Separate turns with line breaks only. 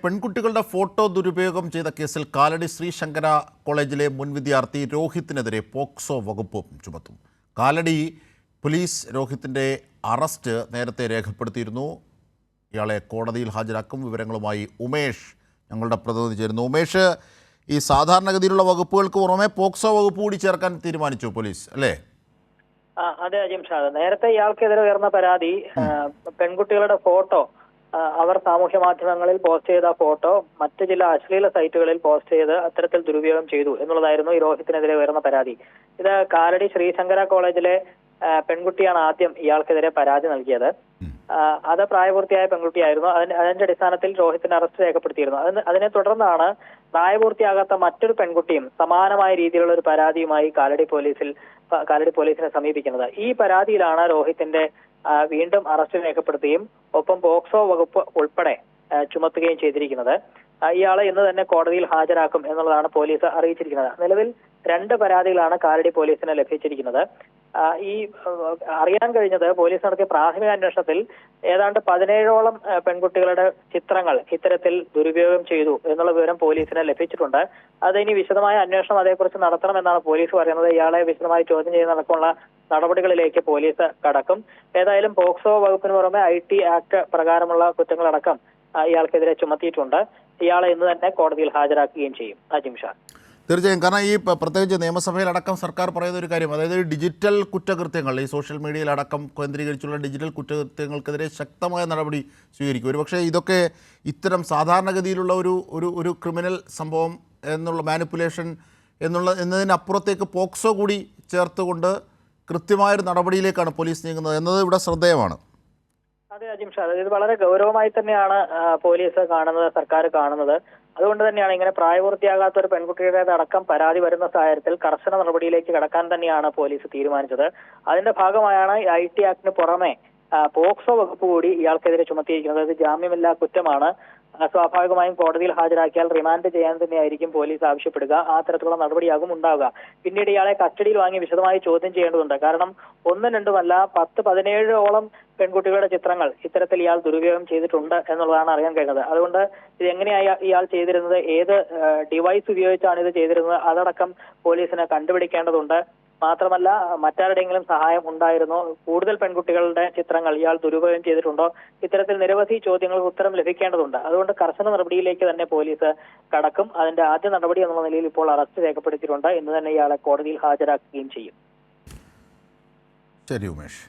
പെൺകുട്ടികളുടെ ഫോട്ടോ ദുരുപയോഗം ചെയ്ത കേസിൽ കാലടി ശ്രീശങ്കര കോളേജിലെ മുൻ വിദ്യാർത്ഥി രോഹിത്തിനെതിരെ പോക്സോ വകുപ്പും ചുമത്തും. കാലടി പോലീസ് രോഹിത്തിൻ്റെ അറസ്റ്റ് നേരത്തെ രേഖപ്പെടുത്തിയിരുന്നു. ഇയാളെ കോടതിയിൽ ഹാജരാക്കും. വിവരങ്ങളുമായി ഉമേഷ് ഞങ്ങളുടെ പ്രതിനിധി ചേരുന്നു. ഉമേഷ്, ഈ സാധാരണഗതിയിലുള്ള വകുപ്പുകൾക്ക് പുറമെ പോക്സോ വകുപ്പ് കൂടി ചേർക്കാൻ തീരുമാനിച്ചു പോലീസ്, അല്ലേ?
അതെ അജിംഷാദ്, നേരത്തെ ഇയാൾക്കെതിരെ ഉയർന്ന പരാതി പെൺകുട്ടികളുടെ ഫോട്ടോ അവർ സാമൂഹ്യ മാധ്യമങ്ങളിൽ പോസ്റ്റ് ചെയ്ത ഫോട്ടോ മറ്റു ചില അശ്ലീല സൈറ്റുകളിൽ പോസ്റ്റ് ചെയ്ത് അത്തരത്തിൽ ദുരുപയോഗം ചെയ്തു എന്നുള്ളതായിരുന്നു ഈ രോഹിത്തിനെതിരെ ഉയർന്ന പരാതി. ഇത് കാലടി ശ്രീശങ്കര കോളേജിലെ പെൺകുട്ടിയാണ് ആദ്യം ഇയാൾക്കെതിരെ പരാതി നൽകിയത്. അത് പ്രായപൂർത്തിയായ പെൺകുട്ടിയായിരുന്നു. അതിന്റെ അടിസ്ഥാനത്തിൽ രോഹിത്തിന്റെ അറസ്റ്റ് രേഖപ്പെടുത്തിയിരുന്നു. അതിനെ തുടർന്നാണ് പ്രായപൂർത്തിയാകാത്ത മറ്റൊരു പെൺകുട്ടിയും സമാനമായ രീതിയിലുള്ള ഒരു പരാതിയുമായി കാലടി പോലീസിനെ സമീപിക്കുന്നത്. ഈ പരാതിയിലാണ് രോഹിത്തിന്റെ വീണ്ടും അറസ്റ്റ് രേഖപ്പെടുത്തുകയും ഒപ്പം പോക്സോ വകുപ്പ് ഉൾപ്പെടെ ചുമത്തുകയും ചെയ്തിരിക്കുന്നത്. ഇയാളെ ഇന്ന് തന്നെ കോടതിയിൽ ഹാജരാക്കും എന്നുള്ളതാണ് പോലീസ് അറിയിച്ചിരിക്കുന്നത്. നിലവിൽ 2 പരാതികളാണ് കാലടി പോലീസിന് ലഭിച്ചിരിക്കുന്നത്. ഈ അറിയാൻ കഴിഞ്ഞത് പോലീസ് നടത്തിയ പ്രാഥമിക അന്വേഷണത്തിൽ ഏതാണ്ട് 17ഓളം പെൺകുട്ടികളുടെ ചിത്രങ്ങൾ ഇത്തരത്തിൽ ദുരുപയോഗം ചെയ്തു എന്നുള്ള വിവരം പോലീസിന് ലഭിച്ചിട്ടുണ്ട്. അതിനി വിശദമായ അന്വേഷണം അതേക്കുറിച്ച് നടത്തണമെന്നാണ് പോലീസ് പറയുന്നത്. ഇയാളെ വിശദമായി ചോദ്യം ചെയ്യുന്നതടക്കമുള്ള നടപടികളിലേക്ക് പോലീസ് കടക്കും. ഏതായാലും പോക്സോ വകുപ്പിന് പുറമെ IT ആക്ട് പ്രകാരമുള്ള കുറ്റങ്ങളടക്കം ഇയാൾക്കെതിരെ ചുമത്തിയിട്ടുണ്ട്. ഇയാളെ ഇന്ന് തന്നെ കോടതിയിൽ ഹാജരാക്കുകയും ചെയ്യും. അജിംഷാ,
തീർച്ചയായും. കാരണം ഈ പ്രത്യേകിച്ച് നിയമസഭയിലടക്കം സർക്കാർ പറയുന്ന ഒരു കാര്യം, അതായത് ഡിജിറ്റൽ കുറ്റകൃത്യങ്ങൾ, ഈ സോഷ്യൽ മീഡിയയിലടക്കം കേന്ദ്രീകരിച്ചുള്ള ഡിജിറ്റൽ കുറ്റകൃത്യങ്ങൾക്കെതിരെ ശക്തമായ നടപടി സ്വീകരിക്കും. ഒരുപക്ഷെ ഇതൊക്കെ ഇത്തരം സാധാരണഗതിയിലുള്ള ഒരു ക്രിമിനൽ സംഭവം എന്നുള്ള മാനിപ്പുലേഷൻ എന്നതിനപ്പുറത്തേക്ക് പോക്സോ കൂടി ചേർത്തുകൊണ്ട് കൃത്യമായൊരു നടപടിയിലേക്കാണ് പോലീസ് നീങ്ങുന്നത് എന്നത് ഇവിടെ ശ്രദ്ധേയമാണ്.
അതെ അജിംഷാ, ഇത് വളരെ ഗൗരവമായി തന്നെയാണ് പോലീസ് കാണുന്നത്, സർക്കാർ കാണുന്നത്. അതുകൊണ്ട് തന്നെയാണ് ഇങ്ങനെ പ്രായപൂർത്തിയാകാത്ത ഒരു പെൺകുട്ടിയുടെ അടക്കം പരാതി വരുന്ന സാഹചര്യത്തിൽ കർശന നടപടിയിലേക്ക് കടക്കാൻ തന്നെയാണ് പോലീസ് തീരുമാനിച്ചത്. അതിന്റെ ഭാഗമായാണ് IT ആക്ടിന് പുറമെ പോക്സോ വകുപ്പ് കൂടി ഇയാൾക്കെതിരെ ചുമത്തിയിരിക്കുന്നത്. ഇത് ജാമ്യമില്ലാ കുറ്റമാണ്. സ്വാഭാവികമായും കോടതിയിൽ ഹാജരാക്കിയാൽ റിമാൻഡ് ചെയ്യാൻ തന്നെയായിരിക്കും പോലീസ് ആവശ്യപ്പെടുക. ആ തരത്തിലുള്ള നടപടിയാകും ഉണ്ടാവുക. പിന്നീട് ഇയാളെ കസ്റ്റഡിയിൽ വാങ്ങി വിശദമായി ചോദ്യം ചെയ്യേണ്ടതുണ്ട്. കാരണം 1, 2 10-17ഓളം പെൺകുട്ടികളുടെ ചിത്രങ്ങൾ ഇത്തരത്തിൽ ഇയാൾ ദുരുപയോഗം ചെയ്തിട്ടുണ്ട് എന്നുള്ളതാണ് അറിയാൻ കഴിഞ്ഞത്. അതുകൊണ്ട് ഇത് എങ്ങനെയായി ഇയാൾ ചെയ്തിരുന്നത്, ഏത് ഡിവൈസ് ഉപയോഗിച്ചാണ് ഇത് ചെയ്തിരുന്നത്, അതടക്കം പോലീസിന് കണ്ടുപിടിക്കേണ്ടതുണ്ട്. മാത്രമല്ല, മറ്റാരുടെയെങ്കിലും സഹായം ഉണ്ടായിരുന്നോ, കൂടുതൽ പെൺകുട്ടികളുടെ ചിത്രങ്ങൾ ഇയാൾ ദുരുപയോഗം ചെയ്തിട്ടുണ്ടോ, ഇത്തരത്തിൽ നിരവധി ചോദ്യങ്ങൾക്ക് ഉത്തരം ലഭിക്കേണ്ടതുണ്ട്. അതുകൊണ്ട് കർശന നടപടിയിലേക്ക് തന്നെ പോലീസ് കടക്കും. അതിന്റെ ആദ്യ നടപടി എന്നുള്ള നിലയിൽ ഇപ്പോൾ അറസ്റ്റ് രേഖപ്പെടുത്തിയിട്ടുണ്ട്. ഇന്ന് തന്നെ ഇയാളെ കോടതിയിൽ ഹാജരാക്കുകയും ചെയ്യും.
ശരി ഉമേഷ്.